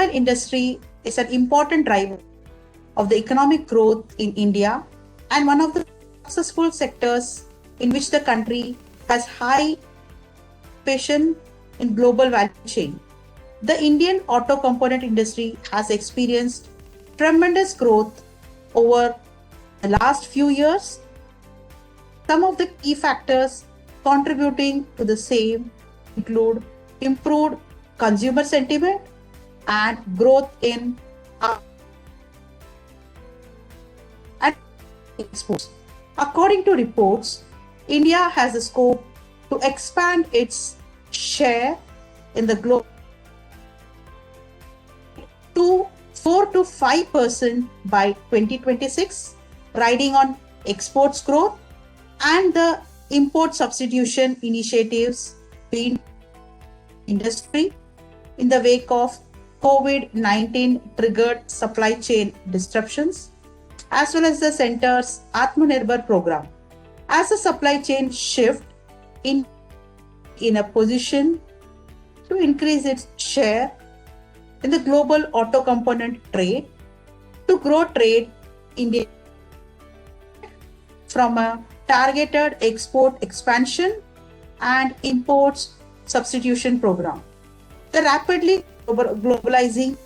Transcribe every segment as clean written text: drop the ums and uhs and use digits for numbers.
automobile industry is an important driver of the economic growth in India and one of the successful sectors in which the country has high participation in global value chain. The Indian auto component industry has experienced tremendous growth over the last few years. Some of the key factors contributing to the same include improved consumer sentiment and growth in exports. According to reports, India has a scope to expand its share in the globe to 4 to 5% by 2026, riding on exports growth and the import substitution initiatives being industry in the wake of COVID-19 triggered supply chain disruptions, as well as the center's Atmanirbhar program. As the supply chain shift in a position to increase its share in the global auto component trade, to grow trade India from a targeted export expansion and imports substitution program. The rapidly globalizing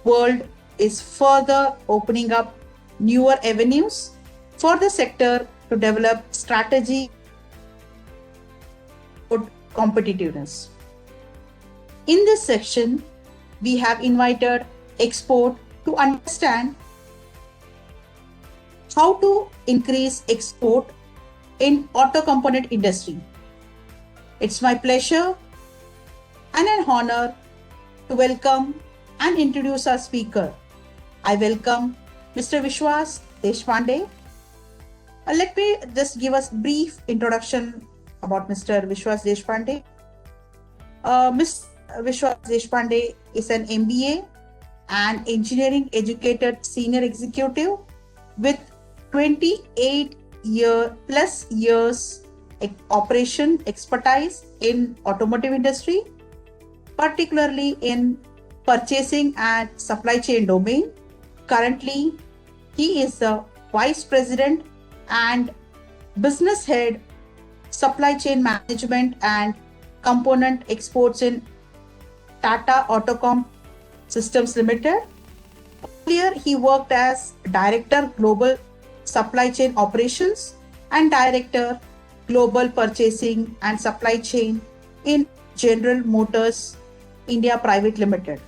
world is further opening up newer avenues for the sector to develop strategy for competitiveness. In this section, we have invited export to understand how to increase export in auto component industry. It's my pleasure and an honor to welcome and introduce our speaker. I welcome Mr. Vishwas Deshpande. Let me just give us brief introduction about Mr. Vishwas Deshpande. Ms. Vishwas Deshpande is an MBA and engineering educated senior executive with 28 years operation expertise in automotive industry, particularly in purchasing and supply chain domain. Currently, he is the Vice President and Business Head, Supply Chain Management and Component Exports in Tata Autocom Systems Limited. Earlier, he worked as Director Global Supply Chain Operations and Director Global Purchasing and Supply Chain in General Motors India Private Limited.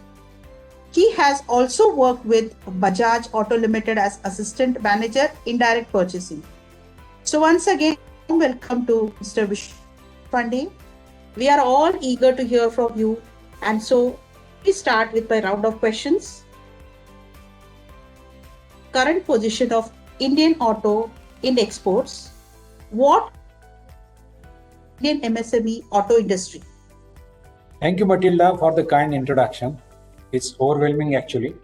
He has also worked with Bajaj Auto Limited as Assistant Manager Indirect Purchasing. So once again, welcome to Mr. Deshpande. We are all eager to hear from you, and so we start with my round of questions. Current position of Indian auto in exports. What Indian MSME auto industry? Thank you, Matilda, for the kind introduction. It's overwhelming actually,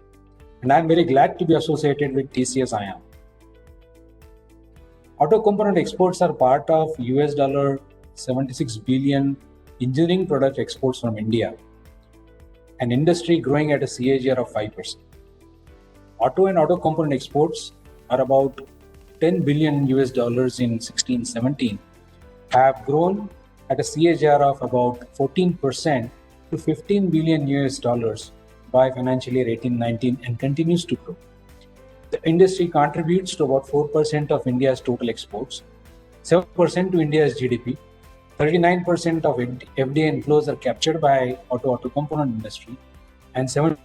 and I'm very glad to be associated with TCS iON. Auto component exports are part of $76 billion engineering product exports from India, an industry growing at a CAGR of 5%. Auto and auto component exports are about $10 billion in 16-17, have grown at a CAGR of about 14% to $15 billion by financial year 18-19 and continues to grow. The industry contributes to about 4% of India's total exports, 7% to India's GDP, 39% of FDI inflows are captured by auto component industry, and 7%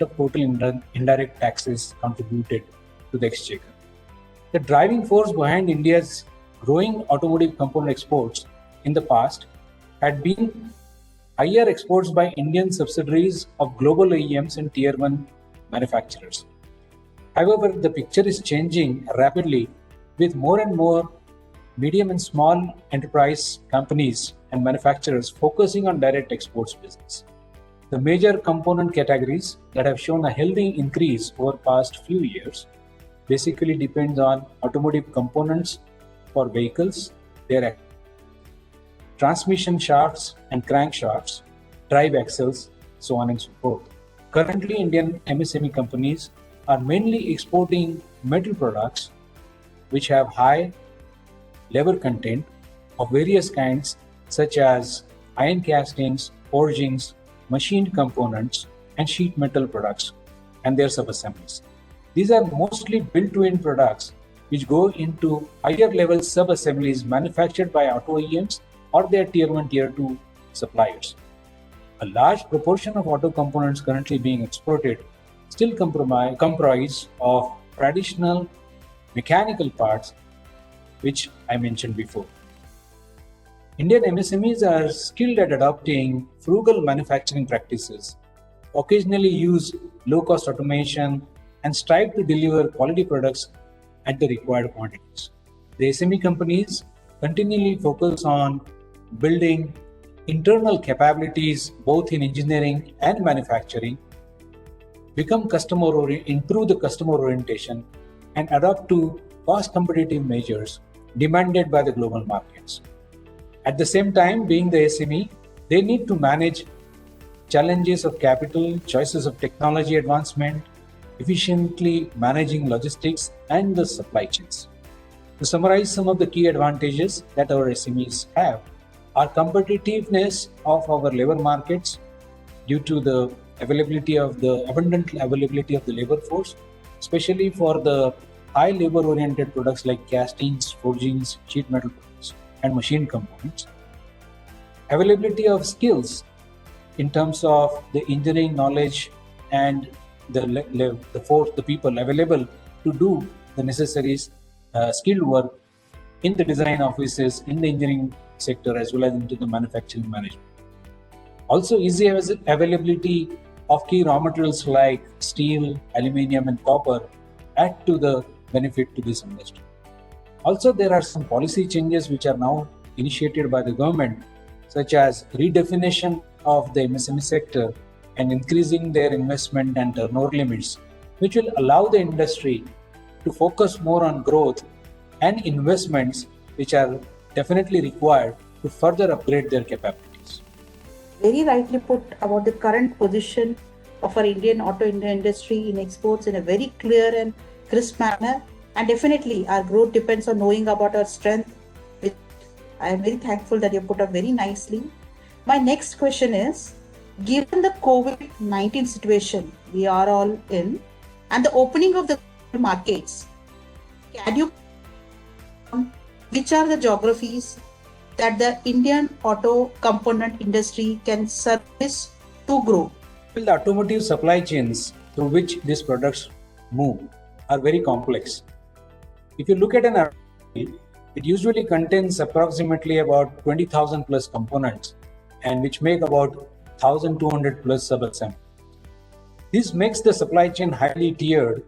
of total indirect taxes contributed to the exchequer. The driving force behind India's growing automotive component exports in the past had been higher exports by Indian subsidiaries of global OEMs and Tier 1 manufacturers. However, the picture is changing rapidly with more and more medium and small enterprise companies and manufacturers focusing on direct exports business. The major component categories that have shown a healthy increase over past few years basically depends on automotive components for vehicles, their transmission shafts and crankshafts, drive axles, so on and so forth. Currently, Indian MSME companies are mainly exporting metal products which have high labor content of various kinds, such as iron castings, forgings, machined components, and sheet metal products and their subassemblies. These are mostly built-to-in products which go into higher level subassemblies manufactured by auto OEMs or their tier 1, tier 2 suppliers. A large proportion of auto components currently being exported still comprise of traditional mechanical parts, which I mentioned before. Indian MSMEs are skilled at adopting frugal manufacturing practices, occasionally use low-cost automation, and strive to deliver quality products at the required quantities. The SME companies continually focus on building internal capabilities both in engineering and manufacturing, improve the customer orientation, and adapt to cost competitive measures demanded by the global markets. At the same time, being the SME, they need to manage challenges of capital, choices of technology advancement, efficiently managing logistics and the supply chains. To summarize some of the key advantages that our SMEs have are competitiveness of our labor markets due to the abundant availability of the labor force, especially for the high labor oriented products like castings, forgings, sheet metal products, and machine components. Availability of skills in terms of the engineering knowledge and the people available to do the necessary skilled work in the design offices, in the engineering sector, as well as into the manufacturing management. Also, easy availability of key raw materials like steel, aluminium, and copper add to the benefit to this industry. Also, there are some policy changes which are now initiated by the government, such as redefinition of the MSME sector and increasing their investment and turnover limits, which will allow the industry to focus more on growth and investments which are definitely required to further upgrade their capabilities. Very rightly put about the current position of our Indian auto industry in exports in a very clear and crisp manner. And definitely our growth depends on knowing about our strength, which I am very thankful that you put up very nicely. My next question is, given the COVID-19 situation we are all in and the opening of the markets, can you which are the geographies that the Indian auto component industry can service to grow? Well, the automotive supply chains through which these products move are very complex. If you look at an automobile, it usually contains approximately about 20,000 plus components and which make about 1,200 plus sub-assemblies. This makes the supply chain highly tiered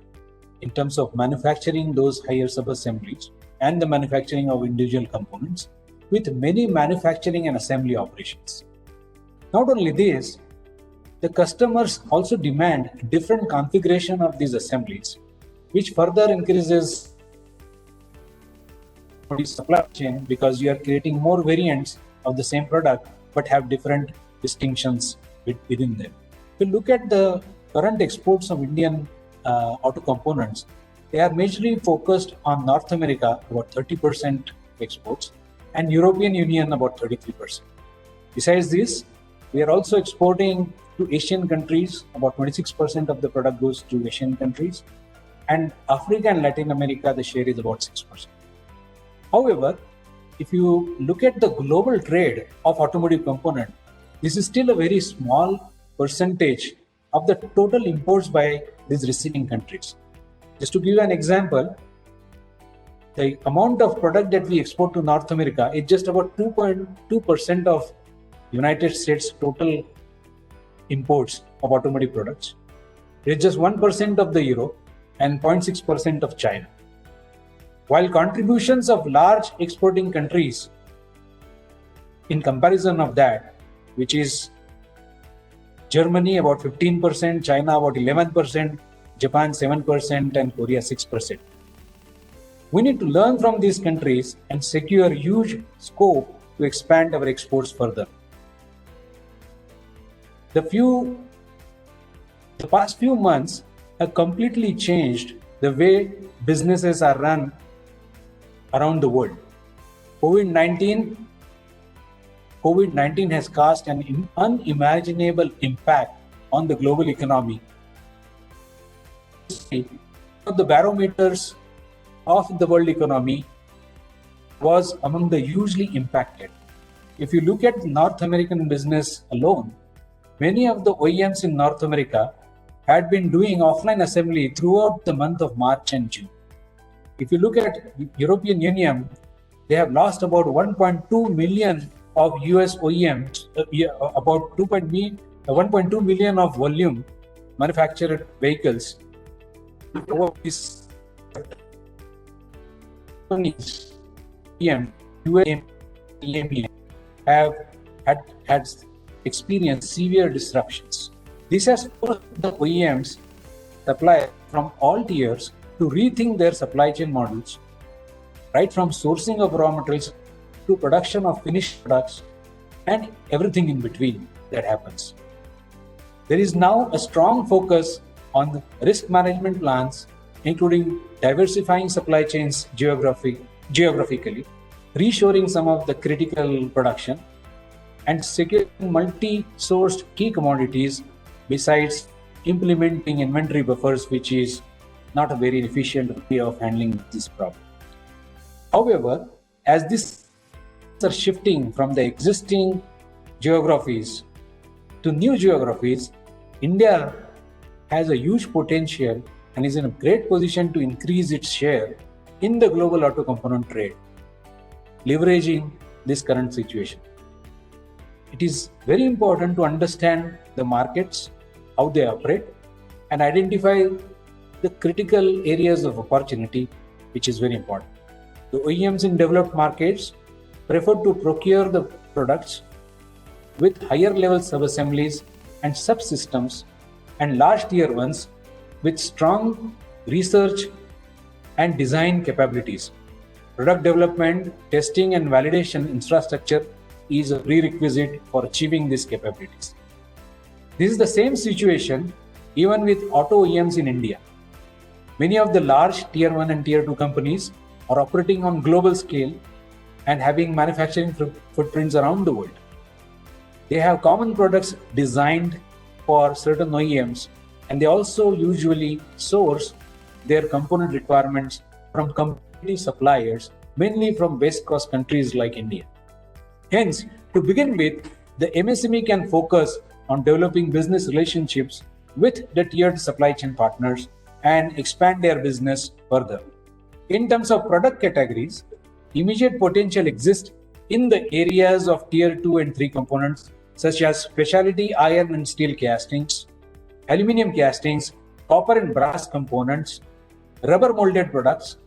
in terms of manufacturing those higher sub-assemblies and the manufacturing of individual components, with many manufacturing and assembly operations. Not only this, the customers also demand different configuration of these assemblies, which further increases the supply chain because you are creating more variants of the same product but have different distinctions within them. If you look at the current exports of Indian auto components, they are majorly focused on North America, about 30% exports, and European Union, about 33%. Besides this, we are also exporting to Asian countries. About 26% of the product goes to Asian countries, and Africa and Latin America, the share is about 6%. However, if you look at the global trade of automotive component, this is still a very small percentage of the total imports by these receiving countries. Just to give you an example, the amount of product that we export to North America is just about 2.2% of United States total imports of automotive products. It is just 1% of the Europe and 0.6% of China. While contributions of large exporting countries in comparison of that, which is Germany about 15%, China about 11%, Japan 7%, and Korea 6%. We need to learn from these countries and secure huge scope to expand our exports further. The few The past few months have completely changed the way businesses are run around the world. COVID-19 has cast an unimaginable impact on the global economy. The barometers of the world economy was among the hugely impacted. If you look at North American business alone, many of the OEMs in North America had been doing offline assembly throughout the month of March and June. If you look at European Union, they have lost about 1.2 million of US OEMs, about 1.2 million of volume manufactured vehicles. These companies, EMEA, have had experienced severe disruptions. This has forced the OEMs suppliers from all tiers to rethink their supply chain models, right from sourcing of raw materials to production of finished products and everything in between that happens. There is now a strong focus on risk management plans, including diversifying supply chains geographically, reshoring some of the critical production, and securing multi-sourced key commodities, besides implementing inventory buffers, which is not a very efficient way of handling this problem. However, as these are shifting from the existing geographies to new geographies, India has a huge potential and is in a great position to increase its share in the global auto component trade, leveraging this current situation. It is very important to understand the markets, how they operate, and identify the critical areas of opportunity, which is very important. The OEMs in developed markets prefer to procure the products with higher level subassemblies and subsystems, and large tier ones with strong research and design capabilities. Product development, testing, and validation infrastructure is a prerequisite for achieving these capabilities. This is the same situation even with auto OEMs in India. Many of the large tier 1 and tier 2 companies are operating on global scale and having manufacturing footprints around the world. They have common products designed for certain OEMs, and they also usually source their component requirements from competitive suppliers, mainly from best cost countries like India. Hence, to begin with, the MSME can focus on developing business relationships with the tiered supply chain partners and expand their business further. In terms of product categories, immediate potential exists in the areas of tier 2 and 3 components, such as specialty iron and steel castings, aluminum castings, copper and brass components, rubber molded products.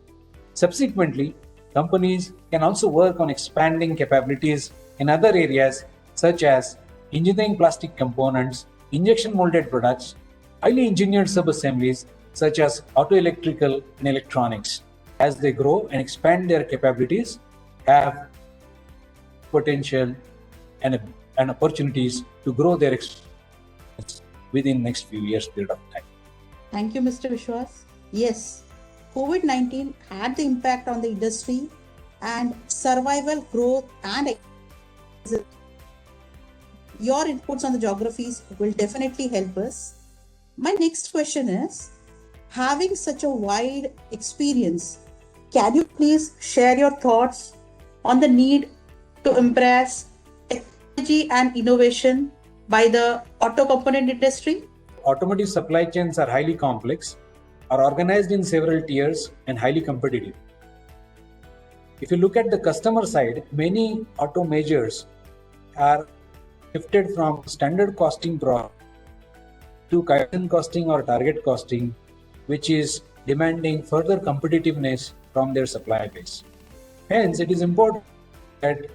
Subsequently, companies can also work on expanding capabilities in other areas such as engineering plastic components, injection molded products, highly engineered subassemblies such as auto electrical and electronics. As they grow and expand their capabilities, have potential and opportunities to grow their experience within next few years period of time. Thank you, Mr. Vishwas. Yes, COVID-19 had the impact on the industry, and survival, growth, and your inputs on the geographies will definitely help us. My next question is, having such a wide experience, can you please share your thoughts on the need to embrace technology and innovation by the auto component industry? Automotive supply chains are highly complex, are organized in several tiers, and highly competitive. If you look at the customer side, many auto majors are shifted from standard costing to Kaizen costing or target costing, which is demanding further competitiveness from their supplier base. Hence, it is important that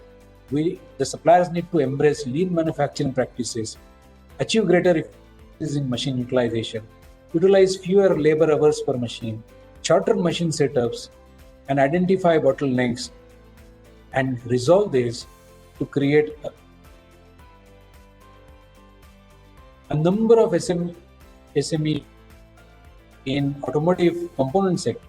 the suppliers need to embrace lean manufacturing practices, achieve greater efficiencies in machine utilization, utilize fewer labor hours per machine, shorter machine setups, and identify bottlenecks and resolve this to create a number of SME in automotive component sector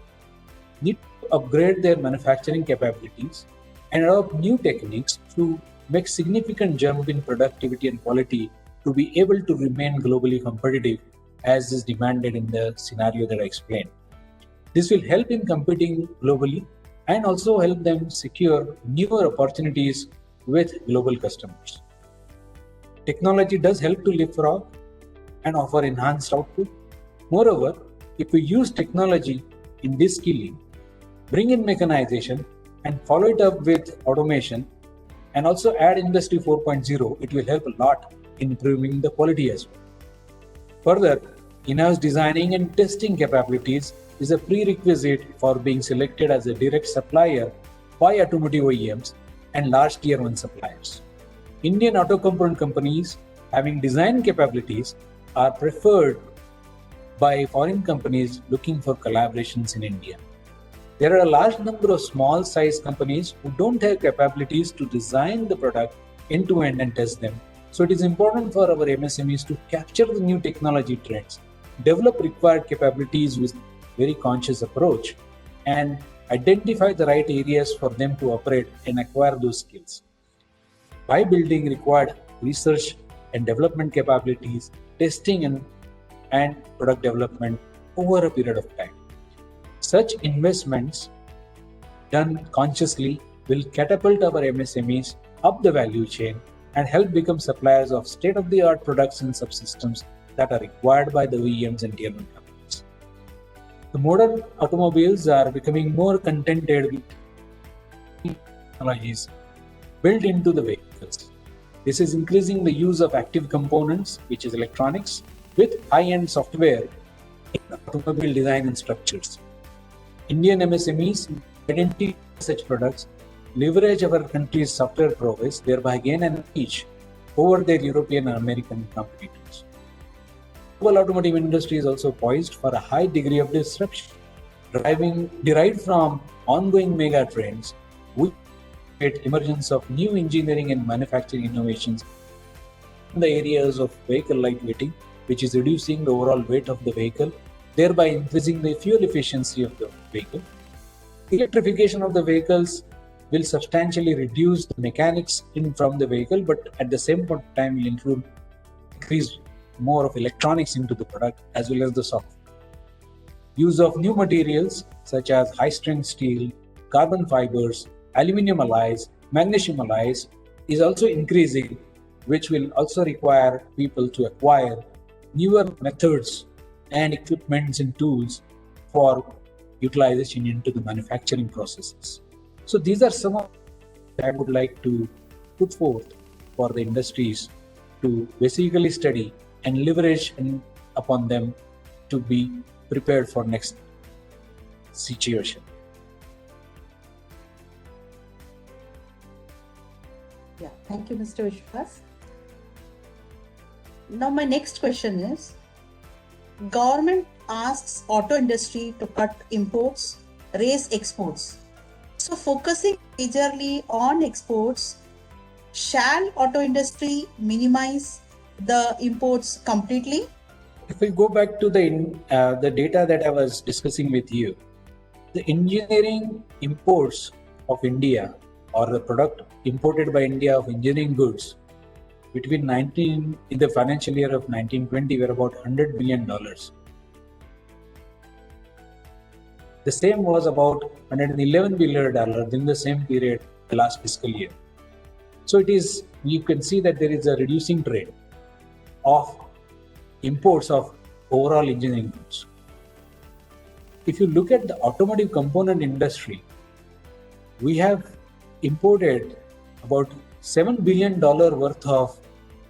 need to upgrade their manufacturing capabilities and adopt new techniques to make significant jump in productivity and quality to be able to remain globally competitive as is demanded in the scenario that I explained. This will help in competing globally and also help them secure newer opportunities with global customers. Technology does help to leapfrog and offer enhanced output. Moreover, if we use technology in this skilling, bring in mechanization and follow it up with automation and also add Industry 4.0, it will help a lot in improving the quality as well. Further, in-house designing and testing capabilities is a prerequisite for being selected as a direct supplier by automotive OEMs and large tier 1 suppliers. Indian auto component companies having design capabilities are preferred by foreign companies looking for collaborations in India. There are a large number of small size companies who don't have capabilities to design the product end to end and test them. So it is important for our MSMEs to capture the new technology trends, develop required capabilities with very conscious approach, and identify the right areas for them to operate and acquire those skills. By building required research and development capabilities, testing and product development over a period of time. Such investments done consciously will catapult our MSMEs up the value chain and help become suppliers of state-of-the-art products and subsystems that are required by the OEMs and tier 1 companies. The modern automobiles are becoming more contented with technologies built into the vehicles. This is increasing the use of active components, which is electronics, with high-end software in automobile design and structures. Indian MSMEs identify such products, leverage our country's software prowess, thereby gain an edge over their European and American competitors. The global automotive industry is also poised for a high degree of disruption, derived from ongoing mega trends, which create emergence of new engineering and manufacturing innovations in the areas of vehicle lightweighting, which is reducing the overall weight of the vehicle, thereby increasing the fuel efficiency of the vehicle. Electrification of the vehicles will substantially reduce the mechanics in from the vehicle, but at the same point of time will increase more of electronics into the product as well as the software. Use of new materials such as high-strength steel, carbon fibers, aluminum alloys, magnesium alloys is also increasing, which will also require people to acquire newer methods and equipments and tools for utilization into the manufacturing processes. So these are some of that I would like to put forth for the industries to basically study and leverage upon them to be prepared for next situation. Yeah, thank you, Mr. Vishwas. Now my next question is, government asks auto industry to cut imports, raise exports. So focusing majorly on exports, shall auto industry minimize the imports completely? If we go back to the data that I was discussing with you, the engineering imports of India or the product imported by India of engineering goods between in the financial year of 1920 were about $100 billion. The same was about $111 billion in the same period the last fiscal year. So you can see that there is a reducing trend of imports of overall engineering goods. If you look at the automotive component industry, we have imported about $7 billion worth of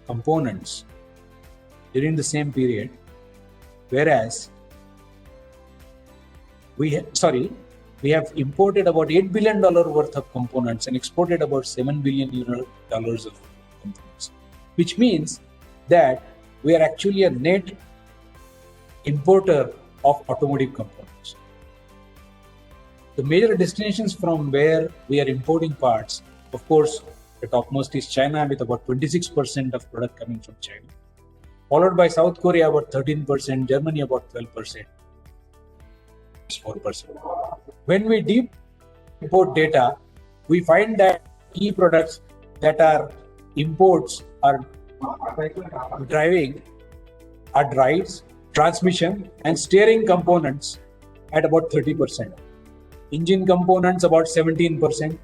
components during the same period, whereas we have imported about $8 billion worth of components and exported about $7 billion of components, which means that we are actually a net importer of automotive components. The major destinations from where we are importing parts, of course, the topmost is China with about 26% of product coming from China, followed by South Korea about 13%, Germany about 12%, 4%. When we deep import data, we find that key products that are imports are driving are drives, transmission, and steering components at about 30%. Engine components about 17%.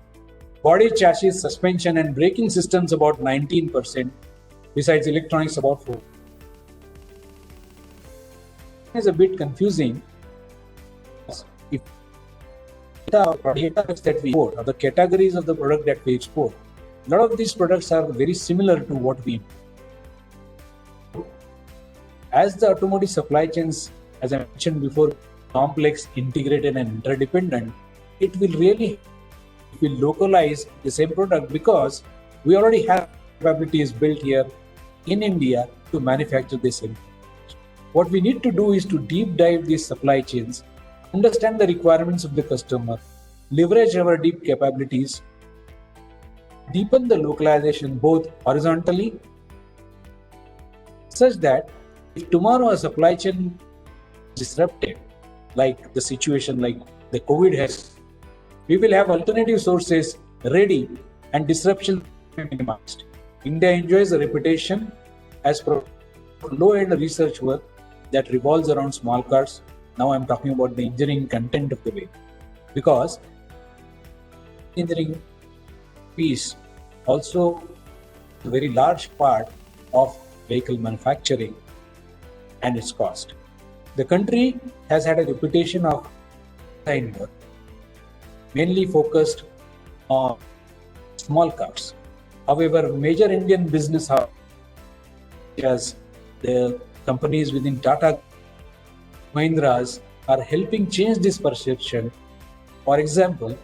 Body chassis, suspension, and braking systems about 19%. Besides electronics about 4%. It's a bit confusing. If the products that we import, or the categories of the product that we export, a lot of these products are very similar to what we import. As the automotive supply chains, as I mentioned before, complex, integrated, and interdependent, it will localize the same product because we already have capabilities built here in India to manufacture the same. What we need to do is to deep dive these supply chains, understand the requirements of the customer, leverage our deep capabilities, deepen the localization both horizontally, such that if tomorrow a supply chain is disrupted, like the situation like the COVID has, we will have alternative sources ready and disruption minimized. India enjoys a reputation as low-end research work that revolves around small cars. Now I'm talking about the engineering content of the vehicle, because engineering piece also a very large part of vehicle manufacturing and its cost. The country has had a reputation of design work, mainly focused on small cars. However, major Indian business hubs, such as the companies within Tata, Mahindras, are helping change this perception. For example,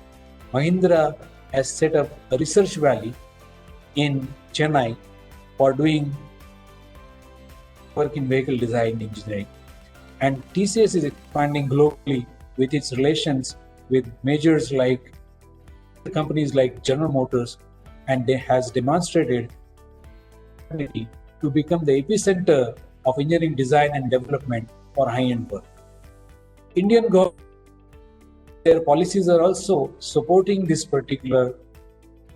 Mahindra has set up a research valley in Chennai for doing work in vehicle design engineering. And TCS is expanding globally with its relations with majors like companies like General Motors, and they has demonstrated to become the epicenter of engineering design and development for high-end work. Indian government, their policies are also supporting this particular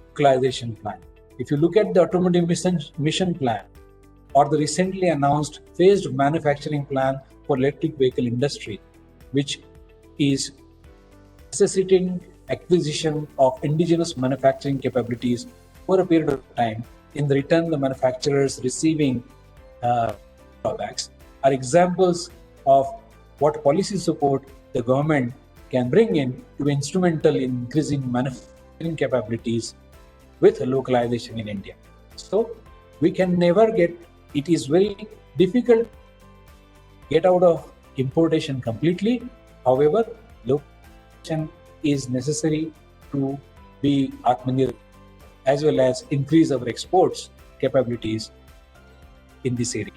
localization plan. If you look at the automotive mission plan or the recently announced phased manufacturing plan for electric vehicle industry, which is necessitating acquisition of indigenous manufacturing capabilities over a period of time, in the return the manufacturers receiving drawbacks, are examples of what policy support the government can bring in to be instrumental in increasing manufacturing capabilities with localization in India. So we can never get, it is very difficult to get out of importation completely. However, localization is necessary to be Atmanirbhar as well as increase our exports capabilities in this area.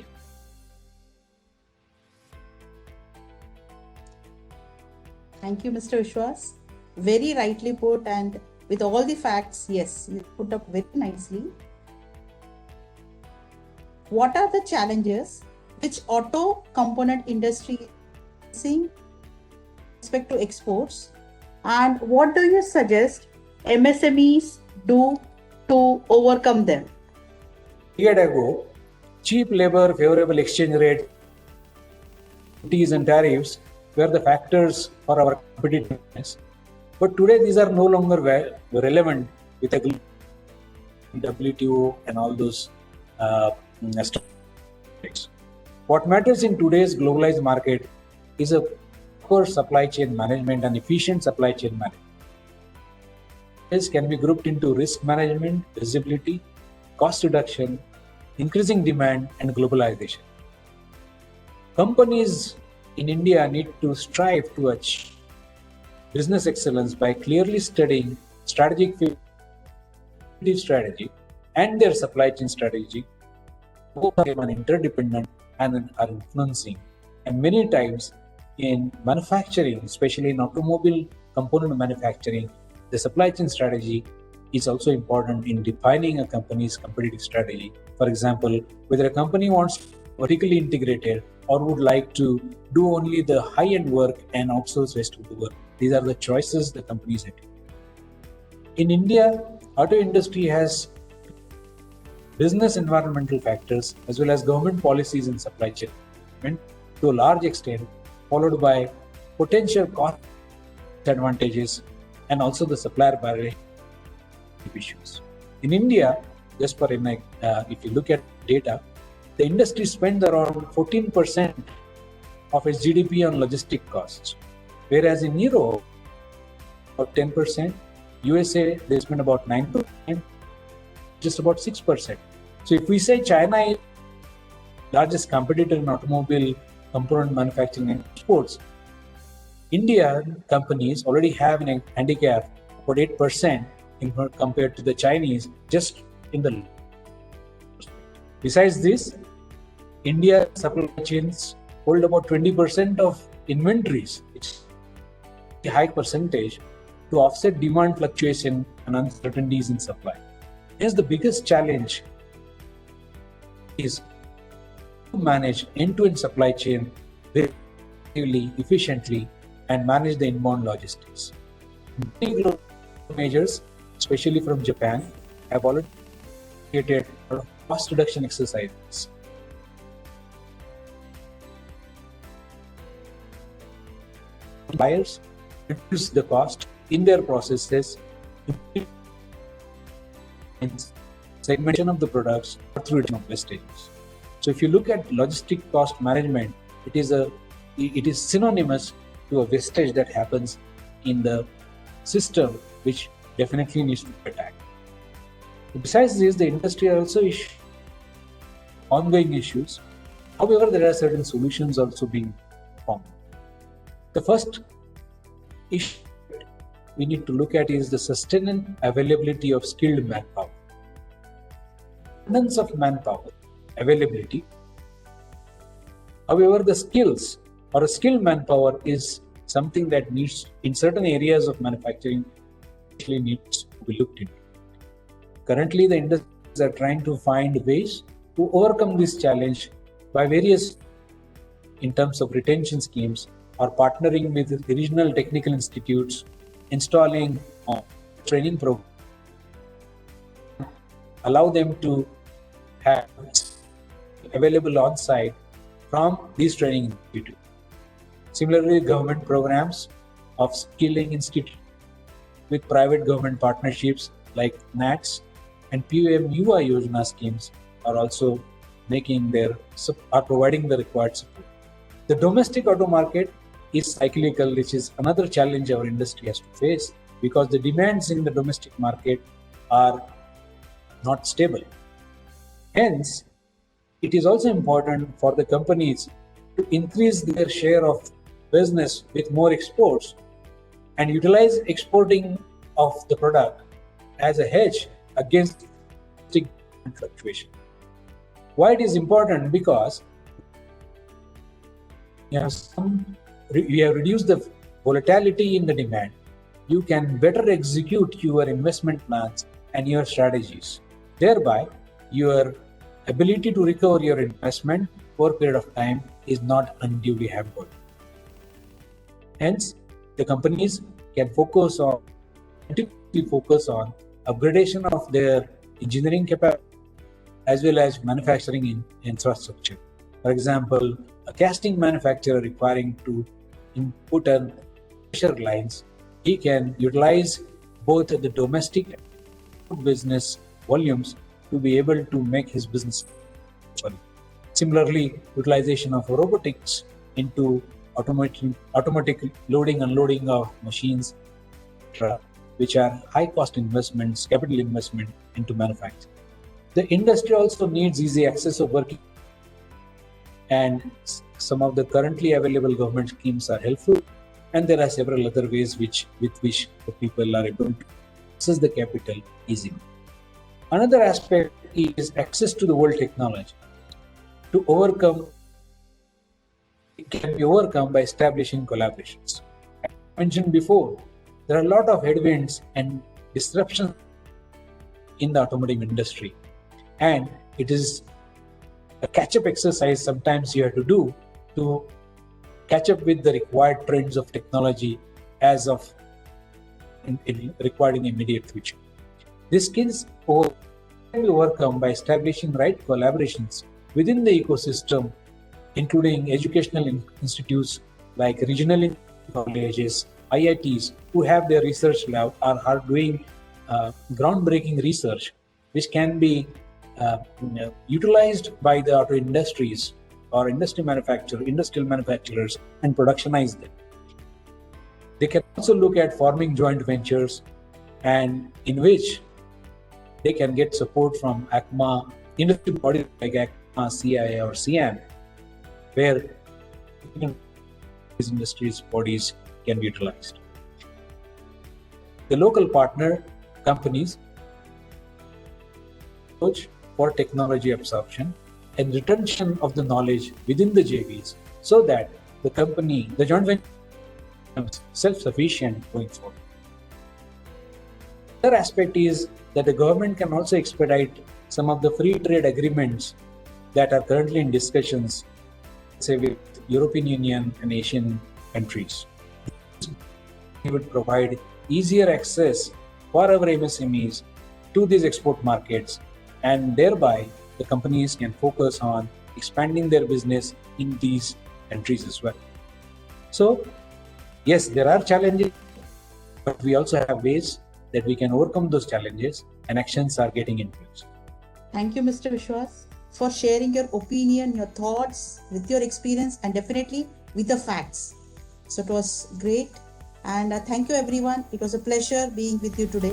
Thank you, Mr. Vishwas. Very rightly put, and with all the facts, yes, you put up very nicely. What are the challenges which auto component industry is facing with respect to exports, and what do you suggest MSMEs do to overcome them? A decade ago, cheap labor, favorable exchange rate, duties and tariffs were the factors for our competitiveness. But today these are no longer relevant with a WTO and all those aspects. What matters in today's globalized market is a proper supply chain management and efficient supply chain management. This can be grouped into risk management, visibility, cost reduction, increasing demand, and globalization. Companies in India need to strive to achieve business excellence by clearly studying strategy and their supply chain strategy. Both are interdependent and are influencing. And many times in manufacturing, especially in automobile component manufacturing, the supply chain strategy is also important in defining a company's competitive strategy. For example, whether a company wants to vertically integrated or would like to do only the high-end work and outsource rest of the work. These are the choices the companies have. In India, auto industry has business environmental factors as well as government policies in supply chain to a large extent, followed by potential cost advantages and also the supplier barrier issues. In India, just for if you look at data, the industry spends around 14% of its GDP on logistic costs, whereas in Europe, about 10%, USA, they spend about 9%, just about 6%. So if we say China is the largest competitor in automobile component manufacturing and exports, Indian companies already have a handicap about 8% compared to the Chinese just in the. Besides this, India's supply chains hold about 20% of inventories, which is a high percentage to offset demand fluctuation and uncertainties in supply. Hence, the biggest challenge is to manage end-to-end supply chain very efficiently and manage the inbound logistics. Many global majors, especially from Japan, have already created cost reduction exercises. Buyers reduce the cost in their processes, segmentation of the products through reduction of wastages. So if you look at logistic cost management, it is synonymous to a wastage that happens in the system, which definitely needs to be attacked. Besides this, the industry also is ongoing issues. However, there are certain solutions also being found. The first issue we need to look at is the sustained availability of skilled manpower. Abundance of manpower availability. However, the skills or a skilled manpower is something that needs in certain areas of manufacturing actually needs to be looked into. Currently, the industries are trying to find ways to overcome this challenge by various in terms of retention schemes or partnering with regional technical institutes, installing training programs, allow them to have available on site from these training institutes. Similarly, government programs of skilling institutes with private government partnerships like NATS and PMUI Yojana schemes are also providing the required support. The domestic auto market is cyclical, which is another challenge our industry has to face because the demands in the domestic market are not stable. Hence, it is also important for the companies to increase their share of business with more exports and utilize exporting of the product as a hedge against fluctuation. Why it is important? Because you have reduced the volatility in the demand. You can better execute your investment plans and your strategies. Thereby, your ability to recover your investment for a period of time is not unduly hampered. Hence, the companies can focus on upgradation of their engineering capacity as well as manufacturing infrastructure. For example, a casting manufacturer requiring to input and pressure lines, he can utilize both the domestic and business volumes to be able to make his business. Similarly, utilization of robotics into automatic loading and unloading of machines, which are high cost investments, capital investment into manufacturing. The industry also needs easy access of working, and some of the currently available government schemes are helpful, and there are several other ways with which the people are able to access the capital easily. Another aspect is access to the world technology. It can be overcome by establishing collaborations. As I mentioned before, there are a lot of headwinds and disruptions in the automotive industry, and it is a catch-up exercise sometimes you have to do to catch up with the required trends of technology as of required in the immediate future. These skills can be overcome by establishing right collaborations within the ecosystem, including educational institutes like regional colleges, IITs, who have their research lab, are doing groundbreaking research, which can be utilized by the auto industries or industrial manufacturers and productionize them. They can also look at forming joint ventures, and in which they can get support from ACMA, industry bodies like ACMA, CIA, or CIAM, where these industries bodies can be utilized. The local partner companies approach for technology absorption and retention of the knowledge within the JVs, so that the joint venture, becomes self-sufficient going forward. Another aspect is that the government can also expedite some of the free trade agreements that are currently in discussions, say with European Union and Asian countries. It would provide easier access for our MSMEs to these export markets, and thereby the companies can focus on expanding their business in these countries as well. So, yes, there are challenges, but we also have ways that we can overcome those challenges, and actions are getting in place. Thank you, Mr. Vishwas, for sharing your opinion, your thoughts with your experience, and definitely with the facts. So it was great. And thank you, everyone. It was a pleasure being with you today.